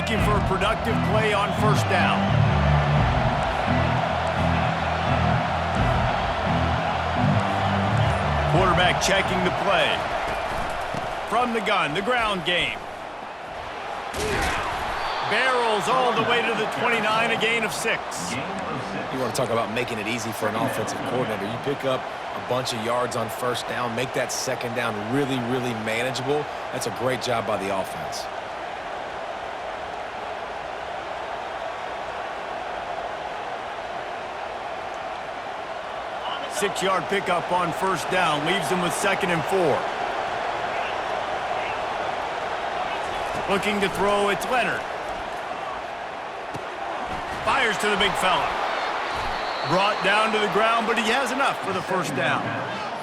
looking for a productive play on first down. Quarterback checking the play. From the gun, the ground game. Barrels all the way to the 29, a gain of 6. You want to talk about making it easy for an offensive coordinator. You pick up a bunch of yards on first down, make that second down really, really manageable. That's a great job by the offense. Six-yard pickup on first down leaves them with 2nd and 4. Looking to throw, it's Leonard. Fires to the big fella. Brought down to the ground, but he has enough for the first down.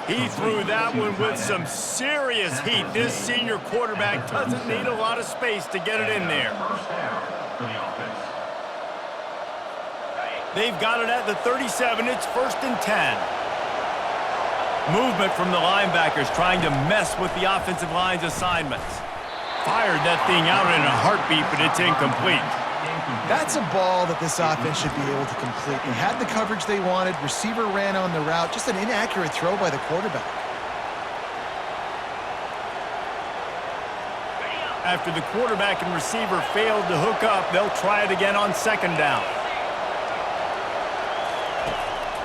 He threw that one with some serious heat. This senior quarterback doesn't need a lot of space to get it in there. They've got it at the 37. It's 1st and 10. Movement from the linebackers trying to mess with the offensive line's assignments. Fired that thing out in a heartbeat, but it's incomplete. That's a ball that this offense should be able to complete. They had the coverage they wanted. Receiver ran on the route. Just an inaccurate throw by the quarterback. After the quarterback and receiver failed to hook up, they'll try it again on 2nd down.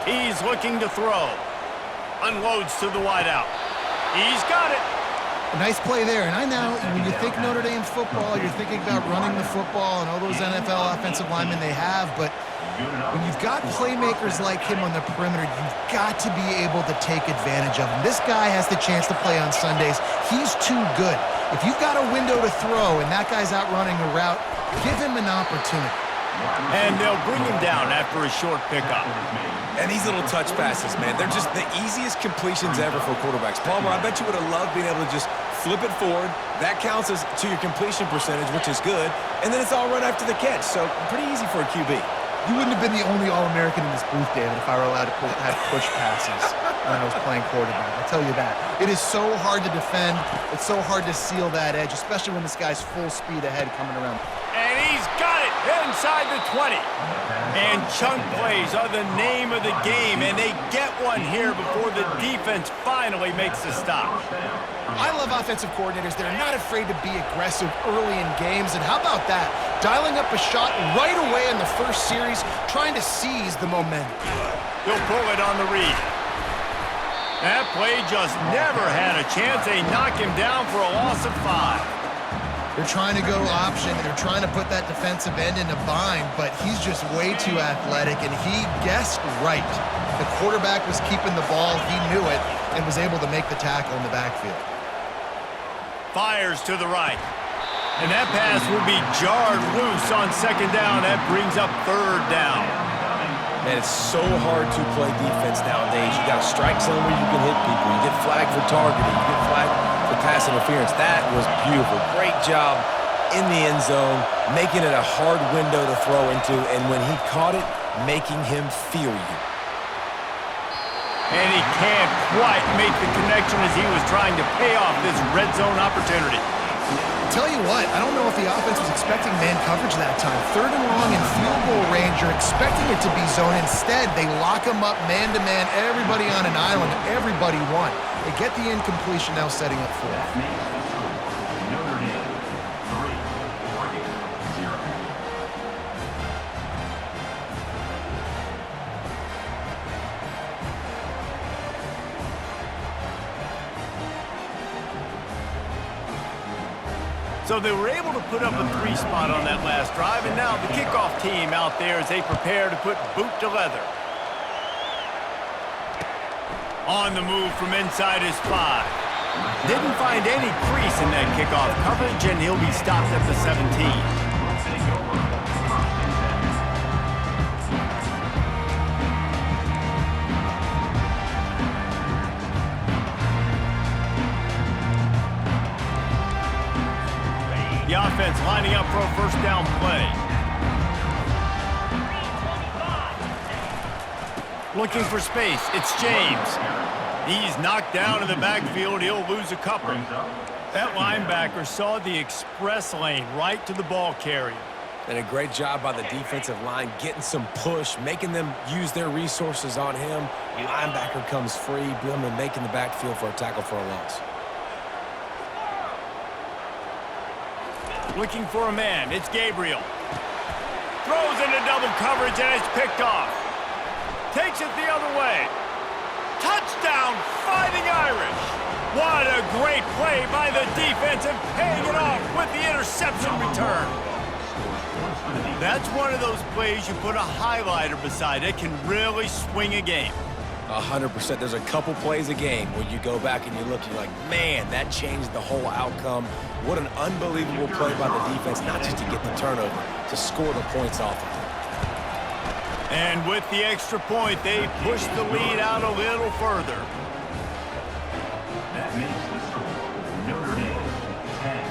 He's looking to throw. Unloads to the wideout. He's got it. A nice play there. And I know when you think Notre Dame football, you're thinking about running the football and all those NFL offensive linemen they have. But when you've got playmakers like him on the perimeter, you've got to be able to take advantage of him. This guy has the chance to play on Sundays. He's too good. If you've got a window to throw and that guy's out running a route, give him an opportunity. And they'll bring him down after a short pickup. And these little touch passes, man, they're just the easiest completions ever for quarterbacks. Palmer, I bet you would have loved being able to just flip it forward. That counts as to your completion percentage, which is good. And then it's all run after the catch, so pretty easy for a QB. You wouldn't have been the only All-American in this booth, David, if I were allowed to have push passes when I was playing quarterback. I'll tell you that. It is so hard to defend. It's so hard to seal that edge, especially when this guy's full speed ahead coming around. And he's got it inside the 20. And chunk plays are the name of the game, and they get one here before the defense finally makes the stop. I love offensive coordinators. They're not afraid to be aggressive early in games. And how about that? Dialing up a shot right away in the first series, trying to seize the momentum. He'll pull it on the read. That play just never had a chance. They knock him down for a loss of 5. They're trying to go option, and they're trying to put that defensive end in a bind, but he's just way too athletic, and he guessed right. The quarterback was keeping the ball. He knew it and was able to make the tackle in the backfield. Fires to the right. And that pass will be jarred loose on 2nd down. That brings up 3rd down. Man, it's so hard to play defense nowadays. You got a strike zone where you can hit people. You get flagged for targeting. You get flagged for pass interference. That was beautiful. Great job in the end zone, making it a hard window to throw into, and when he caught it, making him feel you. And he can't quite make the connection as he was trying to pay off this red zone opportunity. Tell you what, I don't know if the offense was expecting man coverage that time. 3rd and long in field goal range, you're expecting it to be zone. Instead, they lock him up man-to-man, everybody on an island, everybody won. They get the incompletion, now setting up 4th. So they were able to put up a 3 spot on that last drive, and now the kickoff team out there as they prepare to put boot to leather. On the move from inside his 5. Didn't find any crease in that kickoff coverage, and he'll be stopped at the 17. The offense lining up for a first down play. Looking for space. It's James. He's knocked down in the backfield. He'll lose a couple. That linebacker saw the express lane right to the ball carrier. And a great job by the defensive line getting some push, making them use their resources on him. Linebacker comes free, boom, and making the backfield for a tackle for a loss. Looking for a man. It's Gabriel. Throws into double coverage, and it's picked off. Takes it the other way. Touchdown, Fighting Irish. What a great play by the defense and paying it off with the interception return. That's one of those plays you put a highlighter beside. It can really swing a game. 100%. There's a couple plays a game where you go back and you look, you're like, man, that changed the whole outcome. What an unbelievable play by the defense, not just to get the turnover, to score the points off of it. And with the extra point, they push the lead out a little further. That makes the score Notre Dame 10,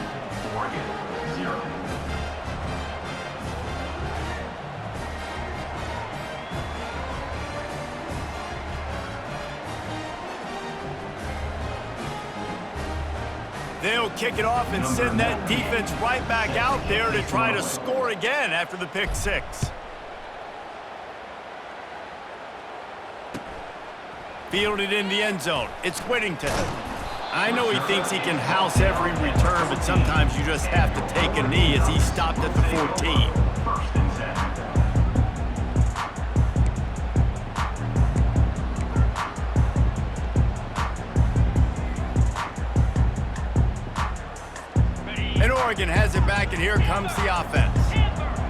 Oregon 0. They'll kick it off and send that defense right back out there to try to score again after the pick six. Fielded in the end zone. It's Whittington. I know he thinks he can house every return, but sometimes you just have to take a knee as he stopped at the 14. And Oregon has it back, and here comes the offense.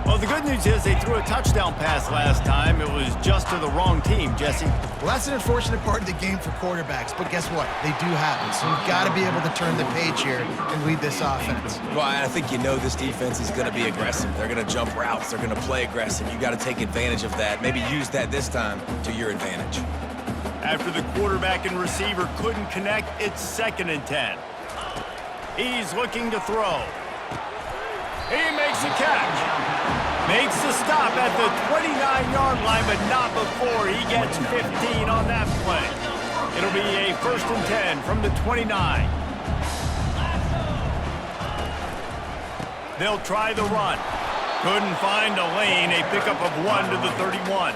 Well, the good news is they threw a touchdown pass last time. It was just to the wrong team, Jesse. Well, that's an unfortunate part of the game for quarterbacks, but guess what? They do happen, so you've got to be able to turn the page here and lead this offense. Well, I think you know this defense is going to be aggressive. They're going to jump routes. They're going to play aggressive. You got to take advantage of that. Maybe use that this time to your advantage. After the quarterback and receiver couldn't connect, it's 2nd and 10. He's looking to throw. He makes a catch. Makes the stop at the 29-yard line, but not before he gets 15 on that play. It'll be a 1st and 10 from the 29. They'll try the run. Couldn't find a lane. A pickup of 1 to the 31.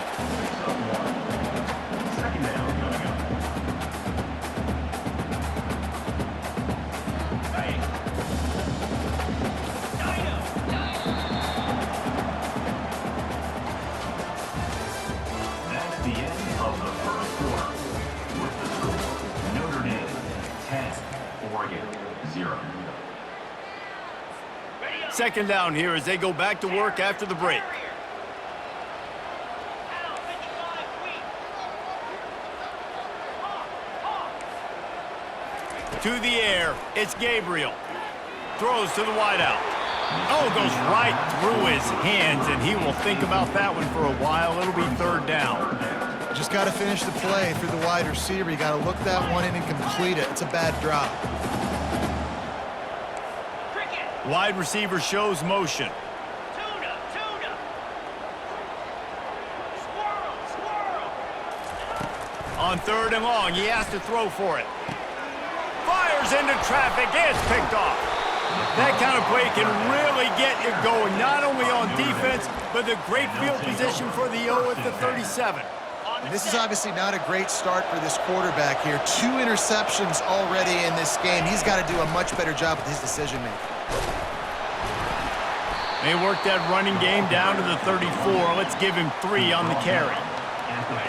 Second down here as they go back to work after the break. To the air, it's Gabriel. Throws to the wideout. Oh, goes right through his hands, and he will think about that one for a while. It'll be 3rd down. Just got to finish the play through the wide receiver. You got to look that one in and complete it. It's a bad drop. Wide receiver shows motion. On 3rd and long, he has to throw for it. Fires into traffic, it's picked off. That kind of play can really get you going, not only on defense, but the great field position for the O at the 37. And this is obviously not a great start for this quarterback here. 2 interceptions already in this game. He's got to do a much better job with his decision-making. They work that running game down to the 34. Let's give him 3 on the carry.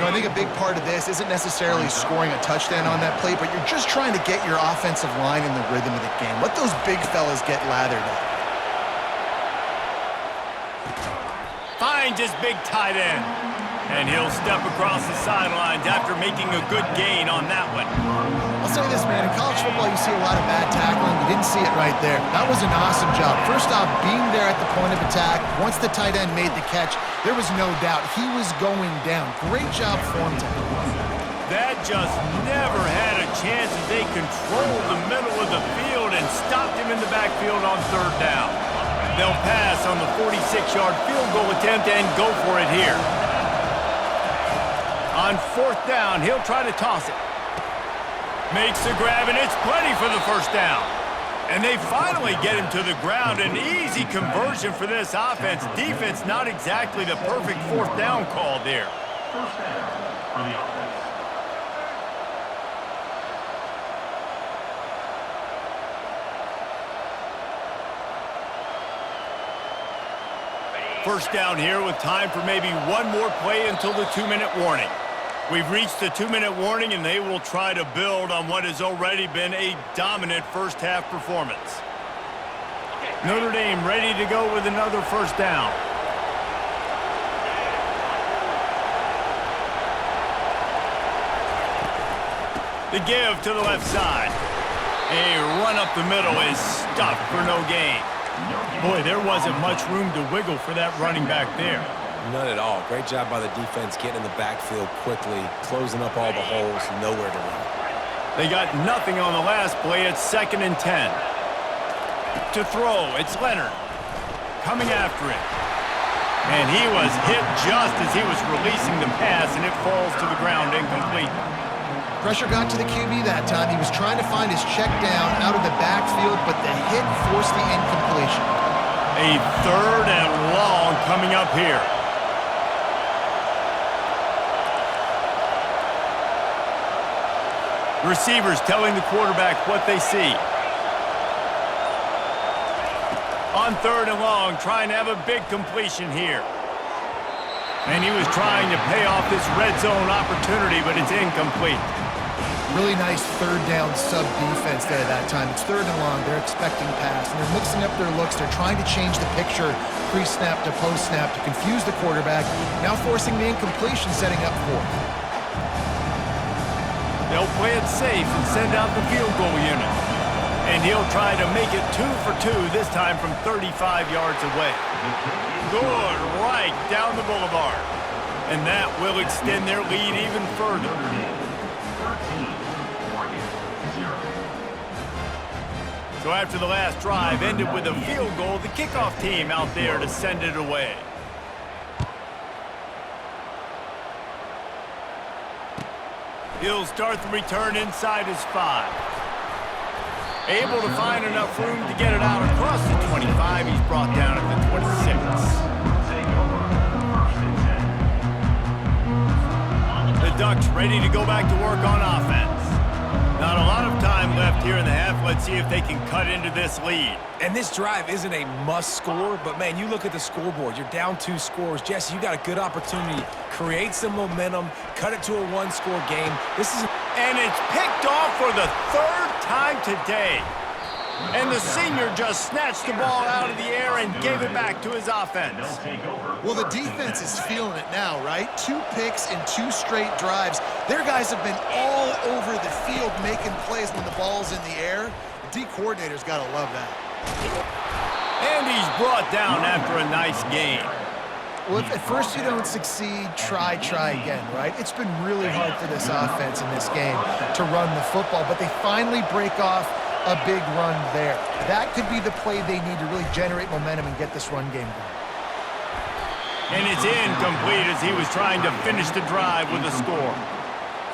I think a big part of this isn't necessarily scoring a touchdown on that play, but you're just trying to get your offensive line in the rhythm of the game. Let those big fellas get lathered up. Finds his big tight end. And he'll step across the sidelines after making a good gain on that one. I'll say this, man. In college football, you see a lot of bad tackling. You didn't see it right there. That was an awesome job. First off, being there at the point of attack. Once the tight end made the catch, there was no doubt he was going down. Great job for him to That just never had a chance as they controlled the middle of the field and stopped him in the backfield on 3rd down. They'll pass on the 46-yard field goal attempt and go for it here. On 4th down, he'll try to toss it. Makes the grab, and it's plenty for the 1st down. And they finally get him to the ground. An easy conversion for this offense. Defense, not exactly the perfect fourth down call there. First down for the offense. First down here with time for maybe one more play until the 2-minute warning. We've reached the 2-minute warning, and they will try to build on what has already been a dominant first-half performance. Notre Dame ready to go with another first down. The give to the left side. A run up the middle is stuffed for no gain. Boy, there wasn't much room to wiggle for that running back there. None at all. Great job by the defense getting in the backfield quickly, closing up all the holes, nowhere to run. They got nothing on the last play. It's 2nd and 10. To throw, it's Leonard. Coming after it. And he was hit just as he was releasing the pass, and it falls to the ground incomplete. Pressure got to the QB that time. He was trying to find his check down out of the backfield, but the hit forced the incompletion. A 3rd and long coming up here. Receivers telling the quarterback what they see. On 3rd and long, trying to have a big completion here. And he was trying to pay off this red zone opportunity, but it's incomplete. Really nice 3rd down sub defense there that time. It's 3rd and long. They're expecting pass, and they're mixing up their looks. They're trying to change the picture pre-snap to post-snap to confuse the quarterback, now forcing the incompletion, setting up 4th. They'll play it safe and send out the field goal unit. And he'll try to make it 2 for 2, this time from 35 yards away. Good, right down the boulevard. And that will extend their lead even further. So after the last drive ended with a field goal, the kickoff team out there to send it away. He'll start the return inside his 5. Able to find enough room to get it out across the 25. He's brought down at the 26. The Ducks ready to go back to work on offense. Not a lot of time left here in the half. Let's see if they can cut into this lead. And this drive isn't a must score, but man, you look at the scoreboard, you're down 2 scores. Jesse, you got a good opportunity. Create some momentum, cut it to a 1-score game. And it's picked off for the 3rd time today. And the senior just snatched the ball out of the air and gave it back to his offense. Well, the defense is feeling it now, right? 2 picks in 2 straight drives. Their guys have been all over the field making plays when the ball's in the air. The D coordinator's got to love that. And he's brought down after a nice game. Well, if at first you don't succeed, try again, right? It's been really hard for this offense in this game to run the football, but they finally break off a big run there. That could be the play they need to really generate momentum and get this run game going. And it's incomplete as he was trying to finish the drive with a score.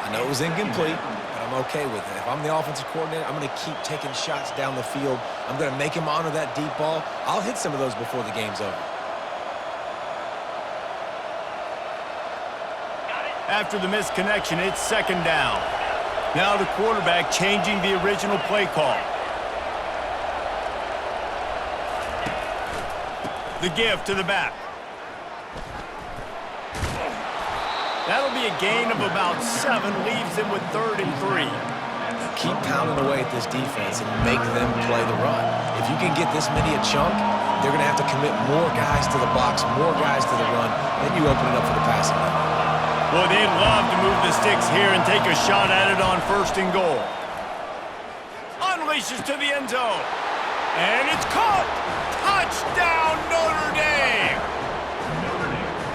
I know it was incomplete, but I'm okay with it. If I'm the offensive coordinator, I'm going to keep taking shots down the field. I'm going to make him honor that deep ball. I'll hit some of those before the game's over. After the missed connection, it's 2nd down. Now the quarterback changing the original play call. The give to the back. That'll be a gain of about 7, leaves him with 3rd and 3. Keep pounding away at this defense and make them play the run. If you can get this many a chunk, they're going to have to commit more guys to the box, more guys to the run, then you open it up for the passing game. Boy, they'd love to move the sticks here and take a shot at it on 1st and goal. Unleashes to the end zone. And it's caught! Touchdown, Notre Dame!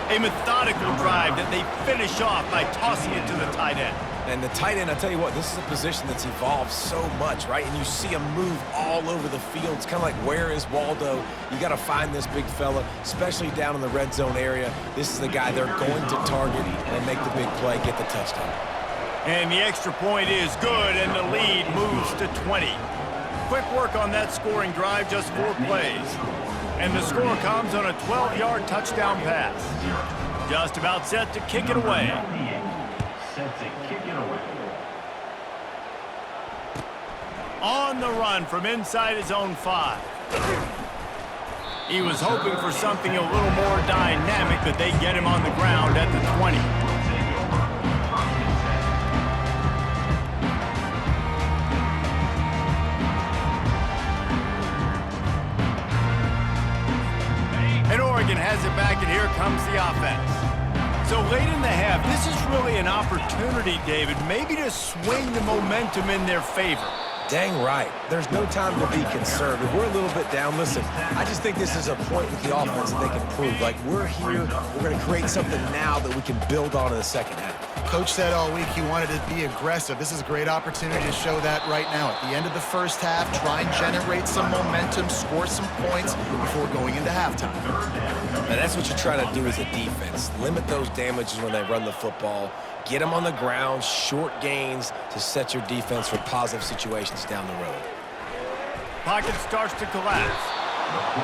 A methodical drive that they finish off by tossing it to the tight end. And the tight end, I tell you what, this is a position that's evolved so much, right? And you see him move all over the field. It's kind of like, where is Waldo? You got to find this big fella, especially down in the red zone area. This is the guy they're going to target and make the big play, get the touchdown. And the extra point is good, and the lead moves to 20. Quick work on that scoring drive, just 4 plays. And the score comes on a 12-yard touchdown pass. Just about set to kick it away. Set to kick it away. On the run from inside his own 5. He was hoping for something a little more dynamic, but they get him on the ground at the 20. And Oregon has it back, and here comes the offense. So late in the half, this is really an opportunity, David, maybe to swing the momentum in their favor. Dang right. There's no time to be concerned. If we're a little bit down, listen, I just think this is a point with the offense that they can prove. Like, we're here, we're going to create something now that we can build on in the second half. Coach said all week he wanted to be aggressive. This is a great opportunity to show that right now. At the end of the first half, try and generate some momentum, score some points before going into halftime. And that's what you're trying to do as a defense. Limit those damages when they run the football. Get them on the ground, short gains to set your defense for positive situations down the road. Pocket starts to collapse.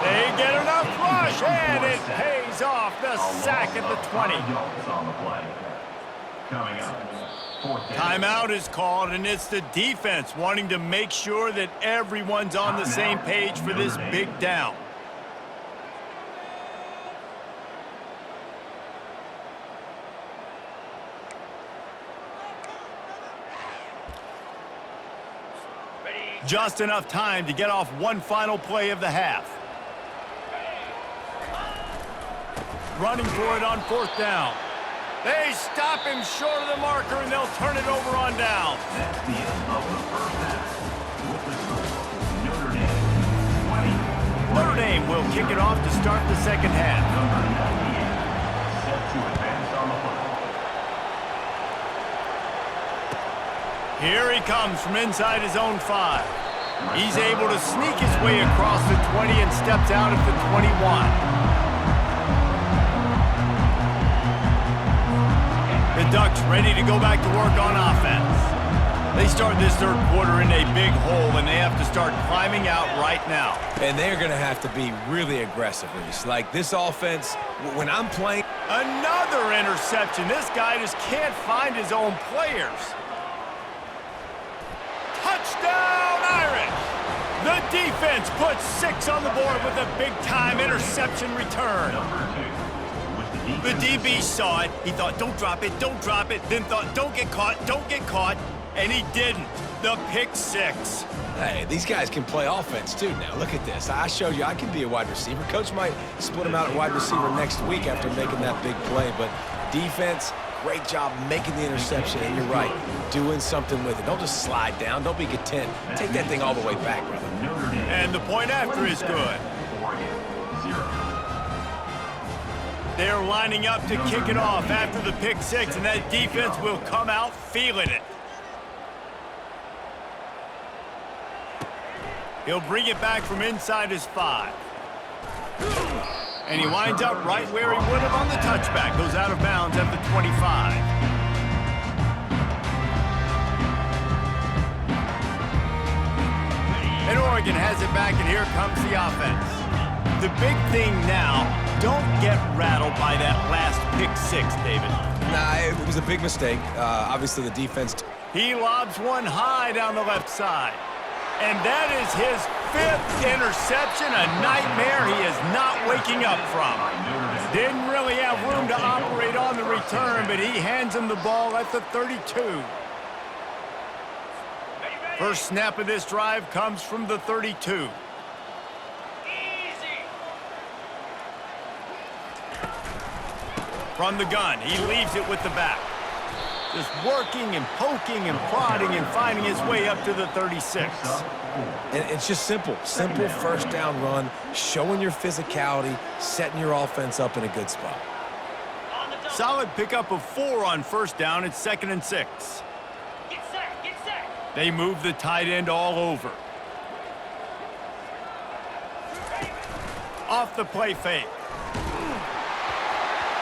They get enough rush, and it pays off. The sack at the 20. Timeout is called, and it's the defense wanting to make sure that everyone's on the same page for this big down. Just enough time to get off one final play of the half. Running for it on 4th down. They stop him short of the marker, and they'll turn it over on down. That's the end of the first half. With the score, Notre Dame 20. Notre Dame will kick it off to start the second half. Number 98 set to advance on the football. Here he comes from inside his own 5. He's able to sneak his way across the 20 and steps out at the 21. The Ducks ready to go back to work on offense. They start this third quarter in a big hole, and they have to start climbing out right now. And they're going to have to be really aggressive, Reese. Like, this offense, when I'm playing... Another interception. This guy just can't find his own players. Touchdown, Irish! The defense puts 6 on the board with a big-time interception return. The DB saw it. He thought, don't drop it, then thought, don't get caught, and he didn't. The pick 6. Hey, these guys can play offense, too. Now, look at this. I showed you I can be a wide receiver. Coach might split him out at wide receiver next week after making that big play, but defense, great job making the interception, and you're right, doing something with it. Don't just slide down. Don't be content. Take that thing all the way back, brother. And the point after is good. They're lining up to kick it off after the pick 6, and that defense will come out feeling it. He'll bring it back from inside his 5. And he winds up right where he would have on the touchback. Goes out of bounds at the 25. And Oregon has it back, and here comes the offense. The big thing now, don't get rattled by that last pick 6, David. Nah, it was a big mistake. Obviously, the defense... He lobs one high down the left side. And that is his 5th interception, a nightmare he is not waking up from. Didn't really have room to operate on the return, but he hands him the ball at the 32. First snap of this drive comes from the 32. From the gun, he leaves it with the back. Just working and poking and prodding and finding his way up to the 36. And it's just simple. Simple first down run, showing your physicality, setting your offense up in a good spot. Solid pickup of 4 on first down. It's 2nd and 6. Get set. They move the tight end all over. Off the play fake.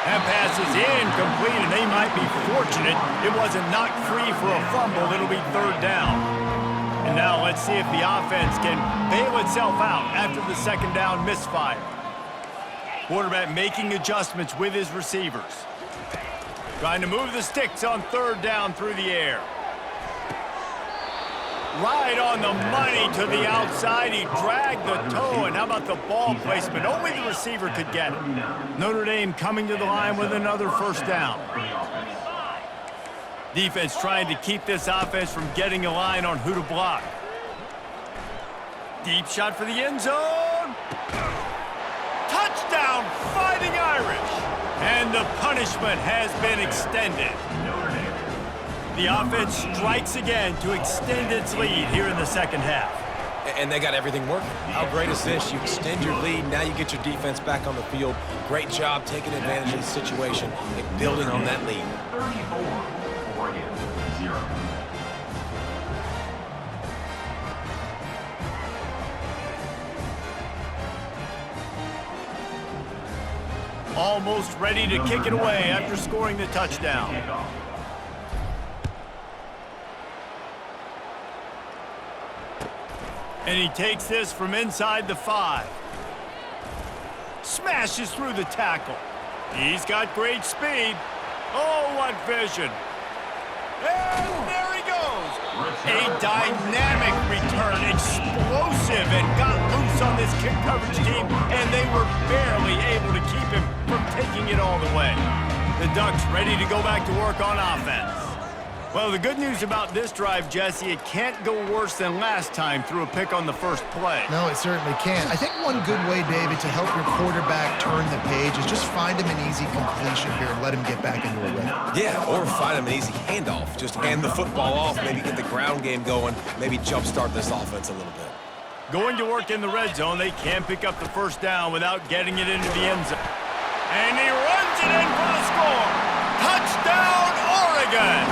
That pass is incomplete, and they might be fortunate it wasn't knocked free for a fumble. It'll be 3rd down. And now let's see if the offense can bail itself out after the second down misfire. Quarterback making adjustments with his receivers. Trying to move the sticks on third down through the air. Right on the money to the outside. He dragged the toe, and how about the ball placement? Only the receiver could get it. Notre Dame coming to the line with another first down. Defense trying to keep this offense from getting a line on who to block. Deep shot for the end zone. Touchdown, Fighting Irish. And the punishment has been extended. The offense strikes again to extend its lead here in the second half. And they got everything working. How great is this? You extend your lead, now you get your defense back on the field. Great job taking advantage of the situation and building on that lead. 34, Oregon, 0. Almost ready to kick it away after scoring the touchdown. And he takes this from inside the 5. Smashes through the tackle. He's got great speed. Oh, what vision. And there he goes. A dynamic return, explosive, and got loose on this kick coverage team, and they were barely able to keep him from taking it all the way. The Ducks ready to go back to work on offense. Well, the good news about this drive, Jesse, it can't go worse than last time through a pick on the first play. No, it certainly can't. I think one good way, David, to help your quarterback turn the page is just find him an easy completion here and let him get back into a rhythm. Yeah, or find him an easy handoff. Just hand the football off, maybe get the ground game going, maybe jumpstart this offense a little bit. Going to work in the red zone, they can pick up the first down without getting it into the end zone. And he runs it in for the score. Touchdown, Oregon!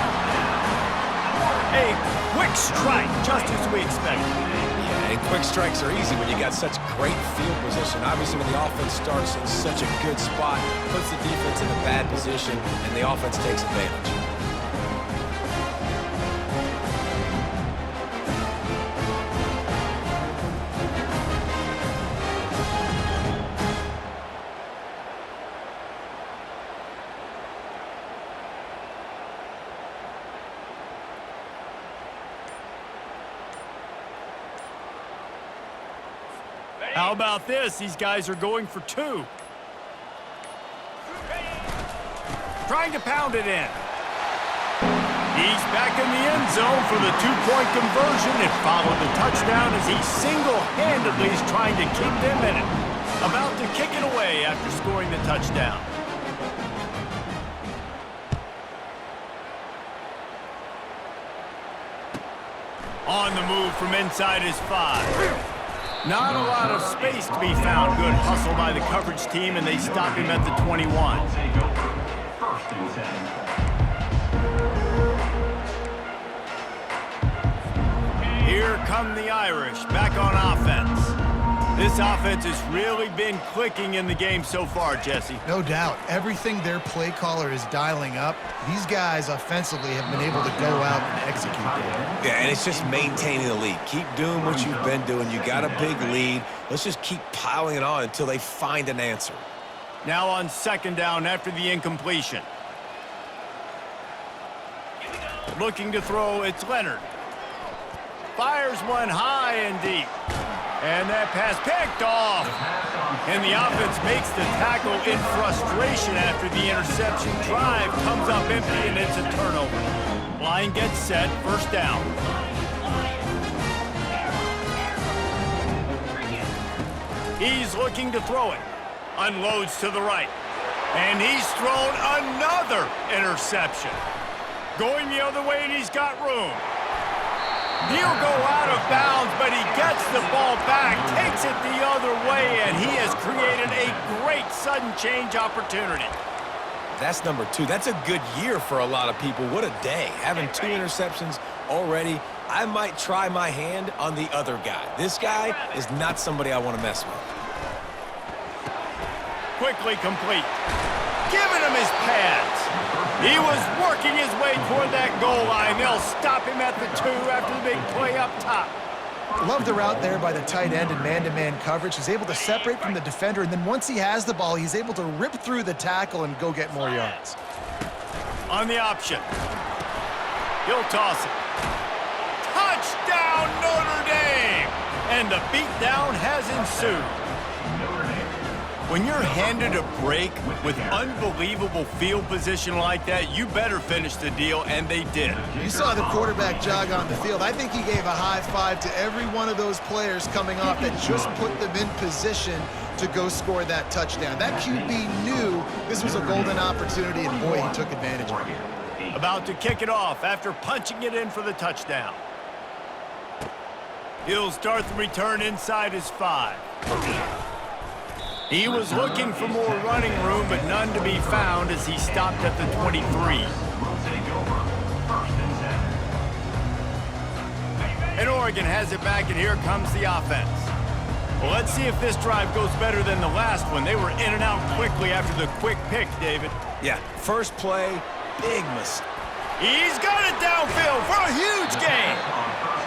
A quick strike, just as we expected. Yeah, and quick strikes are easy when you got such great field position. Obviously, when the offense starts in such a good spot, puts the defense in a bad position, and the offense takes advantage. How about this? These guys are going for 2. Trying to pound it in. He's back in the end zone for the 2-point conversion and followed the touchdown as he single-handedly is trying to keep them in it. About to kick it away after scoring the touchdown. On the move from inside his 5. Not a lot of space to be found. Good hustle by the coverage team, and they stop him at the 21. First and 10. Here come the Irish, back on offense. This offense has really been clicking in the game so far, Jesse. No doubt. Everything their play caller is dialing up, these guys offensively have been able to go out and execute that. Yeah, and it's just maintaining the lead. Keep doing what you've been doing. You got a big lead. Let's just keep piling it on until they find an answer. Now on second down after the incompletion. Looking to throw, it's Leonard. Fires one high and deep. And that pass picked off. And the offense makes the tackle in frustration after the interception. Drive comes up empty, and it's a turnover. Line gets set, first down. He's looking to throw it. Unloads to the right. And he's thrown another interception. Going the other way, and he's got room. He'll go out of bounds, but he gets the ball back, takes it the other way, and he has created a great sudden change opportunity. That's number 2. That's a good year for a lot of people. What a day. Having 2 interceptions already. I might try my hand on the other guy. This guy is not somebody I want to mess with. Quickly complete. giving him his pads. He was working his way toward that goal line. They'll stop him at the 2 after the big play up top. Love the route there by the tight end in man-to-man coverage. He's able to separate from the defender, and then once he has the ball, he's able to rip through the tackle and go get more yards. On the option. He'll toss it. Touchdown, Notre Dame! And the beatdown has ensued. When you're handed a break with unbelievable field position like that, you better finish the deal, and they did. You saw the quarterback jog on the field. I think he gave a high five to every one of those players coming off that just put them in position to go score that touchdown. That QB knew this was a golden opportunity, and boy, he took advantage of it. About to kick it off after punching it in for the touchdown. He'll start the return inside his 5. He was looking for more running room, but none to be found as he stopped at the 23. And Oregon has it back, and here comes the offense. Well, let's see if this drive goes better than the last one. They were in and out quickly after the quick pick, David. Yeah, first play, big mistake. He's got it downfield for a huge gain.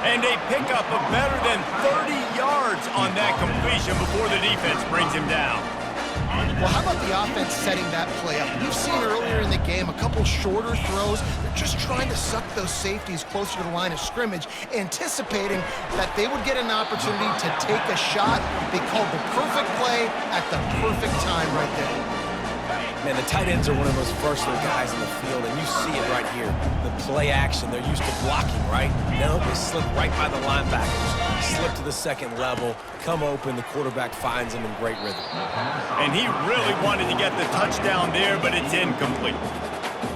And they pick up a better than 30 yards on that completion before the defense brings him down. Well, how about the offense setting that play up? We've seen earlier in the game a couple shorter throws. They're just trying to suck those safeties closer to the line of scrimmage, anticipating that they would get an opportunity to take a shot. They called the perfect play at the perfect time right there. Man, the tight ends are one of the most versatile guys in the field, and you see it right here. The play action, they're used to blocking, right? Now they slip right by the linebackers, slip to the second level, come open, the quarterback finds them in great rhythm. And he really wanted to get the touchdown there, but it's incomplete.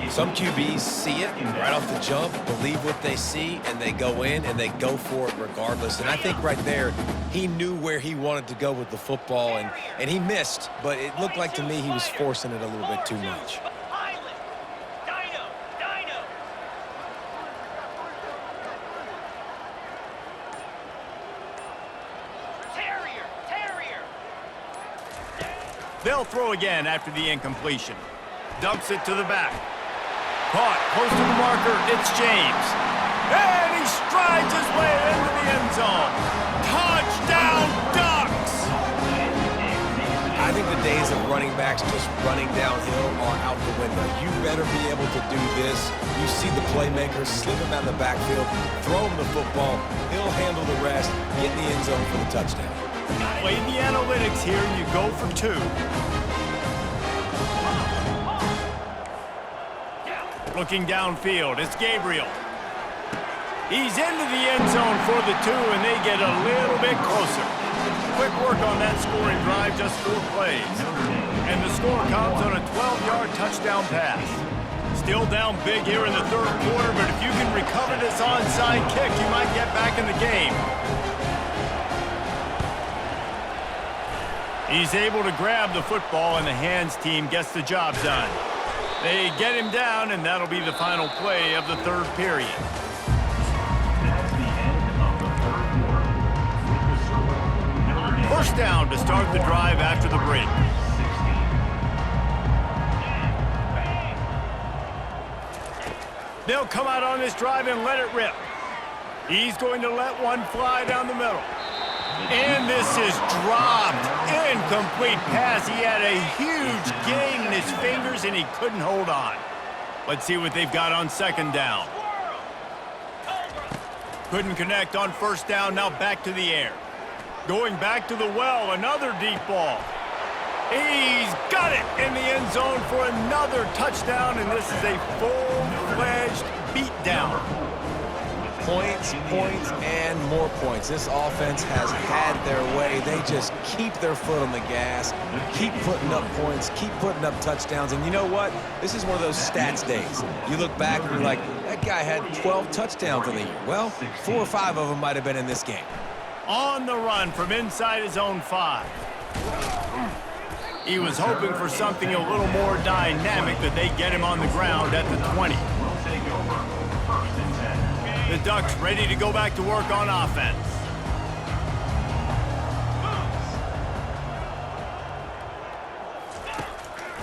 Some QBs see it right off the jump, believe what they see, and they go in and they go for it regardless. And I think right there, he knew where he wanted to go with the football, and he missed, but it looked like to me he was forcing it a little bit too much. They'll throw again after the incompletion. Dumps it to the back. Caught close to the marker, it's James. And he strides his way into the end zone. Touchdown, Ducks! I think the days of running backs just running downhill are out the window. You better be able to do this. You see the playmakers, slip him out of the backfield, throw him the football, he'll handle the rest, get in the end zone for the touchdown. Play the analytics here, you go for 2. Looking downfield, it's Gabriel. He's into the end zone for the 2, and they get a little bit closer. Quick work on that scoring drive, just 4 plays. And the score comes on a 12-yard touchdown pass. Still down big here in the 3rd quarter, but if you can recover this onside kick, you might get back in the game. He's able to grab the football, and the hands team gets the job done. They get him down, and that'll be the final play of the 3rd period. That's the end of the 3rd quarter. First down to start the drive after the break. They'll come out on this drive and let it rip. He's going to let one fly down the middle. And this is dropped. Incomplete pass. He had a huge gain in his fingers, and he couldn't hold on. Let's see what they've got on 2nd down. Couldn't connect on 1st down. Now back to the air. Going back to the well. Another deep ball. He's got it in the end zone for another touchdown, and this is a full-fledged beatdown. Points, points, and more points. This offense has had their way. They just keep their foot on the gas, keep putting up points, keep putting up touchdowns. And you know what? This is one of those stats days. You look back and you're like, that guy had 12 touchdowns in the year. Well, 4 or 5 of them might have been in this game. On the run from inside his own 5. He was hoping for something a little more dynamic, but they get him on the ground at the 20. The Ducks ready to go back to work on offense.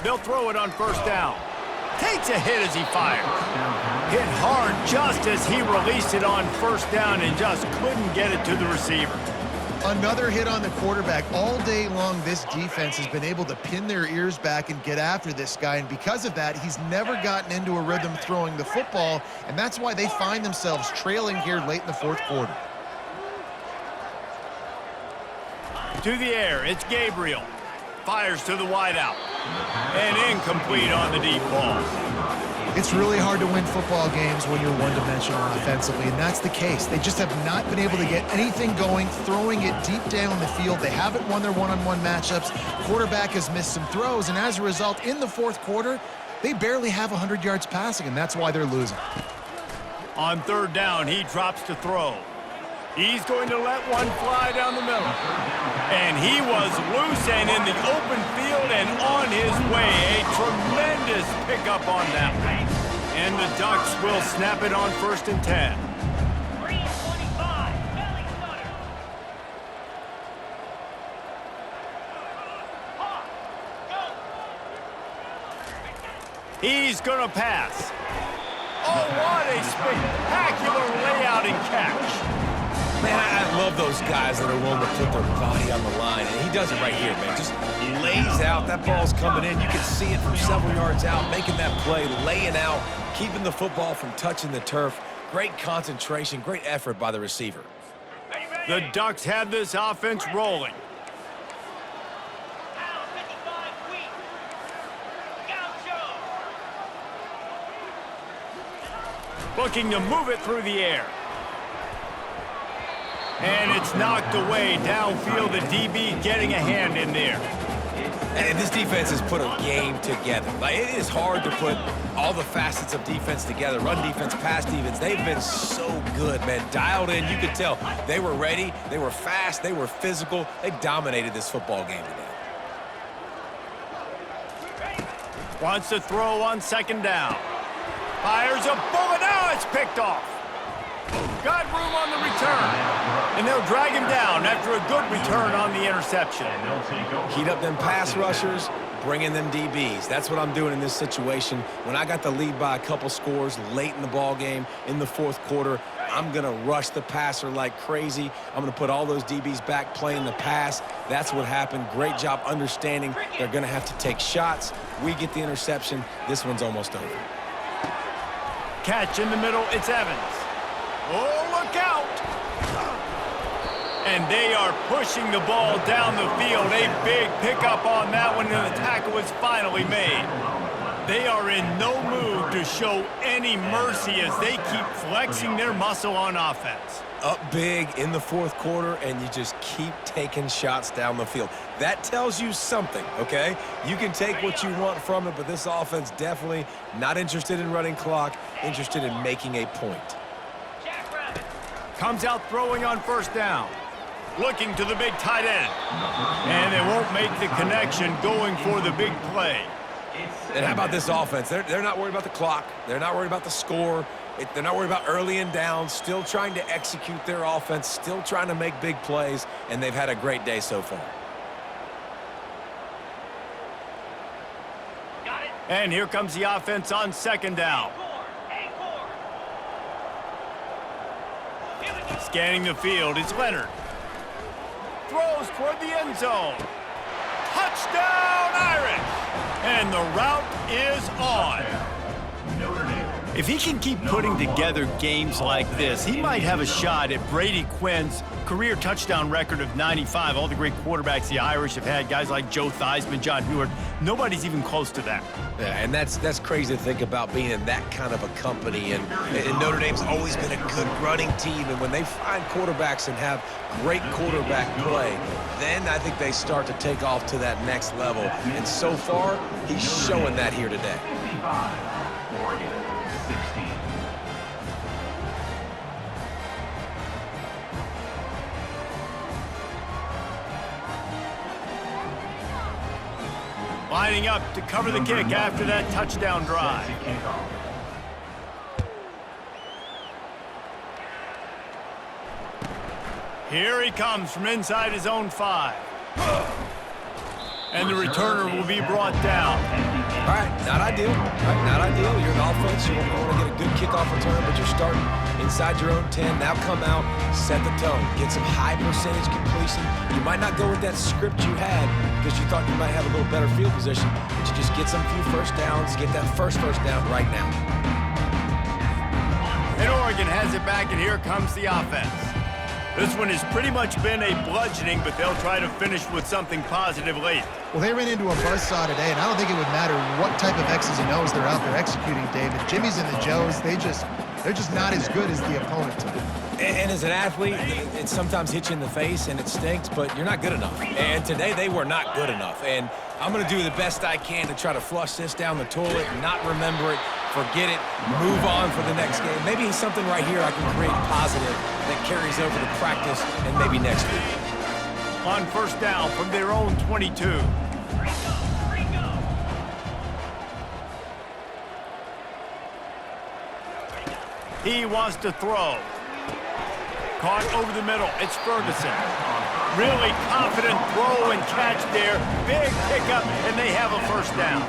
They'll throw it on first down. Takes a hit as he fires. Hit hard just as he released it on first down and just couldn't get it to the receiver. Another hit on the quarterback. All day long, this defense has been able to pin their ears back and get after this guy, and because of that, he's never gotten into a rhythm throwing the football, and that's why they find themselves trailing here late in the fourth quarter. To the air, it's Gabriel. Fires to the wideout. And incomplete on the deep ball. It's really hard to win football games when you're one-dimensional offensively, and that's the case. They just have not been able to get anything going, throwing it deep down the field. They haven't won their one-on-one matchups. Quarterback has missed some throws, and as a result, in the fourth quarter, they barely have 100 yards passing, and that's why they're losing. On third down, he drops to throw. He's going to let one fly down the middle. And he was loose and in the open field and on his way. A tremendous pickup on that one. And the Ducks will snap it on 1st and 10. 3:25, belly stutter. Go. He's going to pass. Oh, what a spectacular layout and catch. Man, I love those guys that are willing to put their body on the line, and he does it right here, man. Just lays out. That ball's coming in. You can see it from several yards out, making that play, laying out, keeping the football from touching the turf. Great concentration, great effort by the receiver. The Ducks have this offense rolling. Out 55 feet. Gaucho. Looking to move it through the air. And it's knocked away downfield. The DB getting a hand in there. And this defense has put a game together. Like, it is hard to put all the facets of defense together. Run defense, pass defense. They've been so good, man. Dialed in. You could tell they were ready. They were fast. They were physical. They dominated this football game today. Wants to throw on 2nd down. Fires a bullet. Now it's picked off. Got room on the return. And they'll drag him down after a good return on the interception. Heat up them pass rushers, bring in them DBs. That's what I'm doing in this situation. When I got the lead by a couple scores late in the ball game, in the fourth quarter, I'm going to rush the passer like crazy. I'm going to put all those DBs back playing the pass. That's what happened. Great job understanding they're going to have to take shots. We get the interception. This one's almost over. Catch in the middle. It's Evans. Oh, look out! And they are pushing the ball down the field. A big pickup on that one, and the tackle was finally made. They are in no mood to show any mercy as they keep flexing their muscle on offense. Up big in the fourth quarter, and you just keep taking shots down the field. That tells you something, okay? You can take what you want from it, but this offense definitely not interested in running clock, interested in making a point. Comes out throwing on 1st down. Looking to the big tight end. And they won't make the connection going for the big play. And how about this offense? They're not worried about the clock. They're not worried about the score. They're not worried about early and down. Still trying to execute their offense. Still trying to make big plays. And they've had a great day so far. Got it. And here comes the offense on 2nd down. Scanning the field, it's Leonard. Throws toward the end zone. Touchdown, Irish! And the route is on. If he can keep putting together games like this, he might have a shot at Brady Quinn's career touchdown record of 95. All the great quarterbacks the Irish have had, guys like Joe Theismann, John Heward, nobody's even close to that. Yeah, and that's crazy to think about being in that kind of a company. And Notre Dame's always been a good running team. And when they find quarterbacks and have great quarterback play, then I think they start to take off to that next level. And so far, he's showing that here today. 55, Oregon, 16. Lining up to cover the kick after that touchdown drive. Here he comes from inside his own 5. And the returner will be brought down. All right, not ideal. Right, not ideal. You're an offense. You want to get a good kickoff return, but you're starting inside your own 10. Now come out, set the tone. Get some high percentage completion. You might not go with that script you had because you thought you might have a little better field position, but you just get some few first downs, get that first down right now. And Oregon has it back, and here comes the offense. This one has pretty much been a bludgeoning, but they'll try to finish with something positive late. Well, they ran into a buzzsaw today, and I don't think it would matter what type of X's and O's they're out there executing, David. Jimmy's and the Joes, they're just not as good as the opponent to them. And as an athlete, it sometimes hits you in the face and it stinks, but you're not good enough. And today they were not good enough. And I'm going to do the best I can to try to flush this down the toilet, not remember it, forget it, move on for the next game. Maybe something right here I can create positive that carries over to practice and maybe next week. On first down from their own 22. He wants to throw. Caught over the middle. It's Ferguson. Really confident throw and catch there. Big pickup, and they have a first down.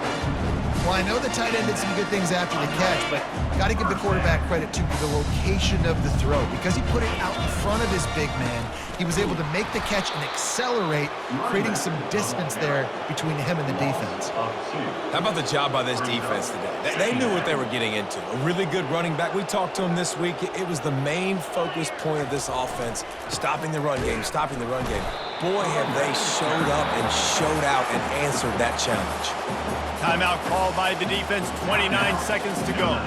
Well, I know the tight end did some good things after the catch, but got to give the quarterback credit, too, for the location of the throw. Because he put it out in front of his big man, he was able to make the catch and accelerate, creating some distance there between him and the defense. How about the job by this defense today? They knew what they were getting into. A really good running back. We talked to him this week. It was the main focus point of this offense, stopping the run game, stopping the run game. Boy, have they showed up and showed out and answered that challenge. Timeout called by the defense, 29 seconds to go.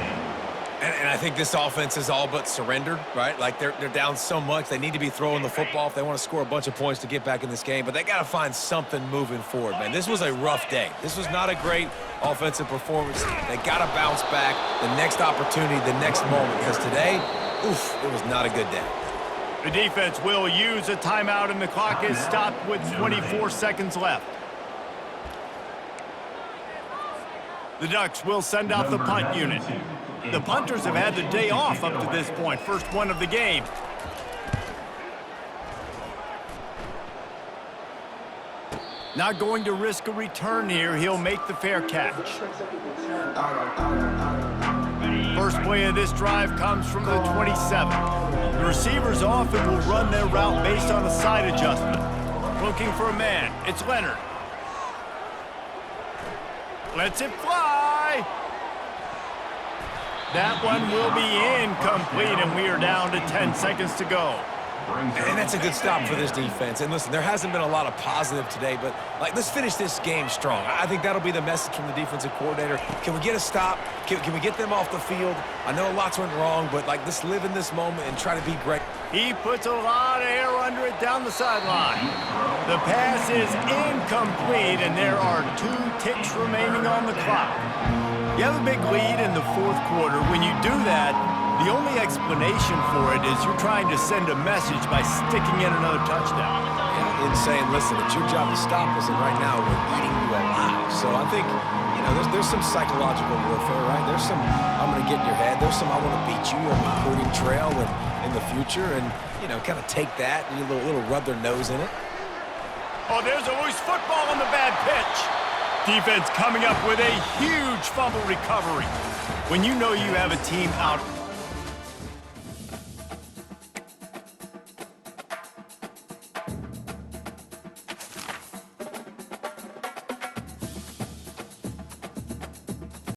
And I think this offense is all but surrendered, right? Like they're down so much. They need to be throwing the football if they want to score a bunch of points to get back in this game. But they got to find something moving forward, man. This was a rough day. This was not a great offensive performance. They got to bounce back the next opportunity, the next moment. Because today, oof, it was not a good day. The defense will use a timeout, and the clock is stopped with 24 seconds left. The Ducks will send out the punt unit. The punters have had the day off up to this point. First one of the game. Not going to risk a return here. He'll make the fair catch. First play of this drive comes from the 27. The receivers often will run their route based on a side adjustment. Looking for a man. It's Leonard. Lets it fly. That one will be incomplete, and we are down to 10 seconds to go. And that's a good stop for this defense. And listen, there hasn't been a lot of positive today, but let's finish this game strong. I think that'll be the message from the defensive coordinator. Can we get a stop? Can we get them off the field? I know lots went wrong, but let's live in this moment and try to be great. He puts a lot of air under it down the sideline. The pass is incomplete, and there are 2 ticks remaining on the clock. You have a big lead in the fourth quarter. When you do that, the only explanation for it is you're trying to send a message by sticking in another touchdown. Yeah, and saying, listen, it's your job to stop us, and right now we're eating you alive. So I think, there's some psychological warfare, right? There's some, I'm going to get in your head. There's some, I want to beat you on the recruiting trail and in the future, and, kind of take that and a little rub their nose in it. Oh, there's a loose football on the bad pitch. Defense coming up with a huge fumble recovery. When you know you have a team out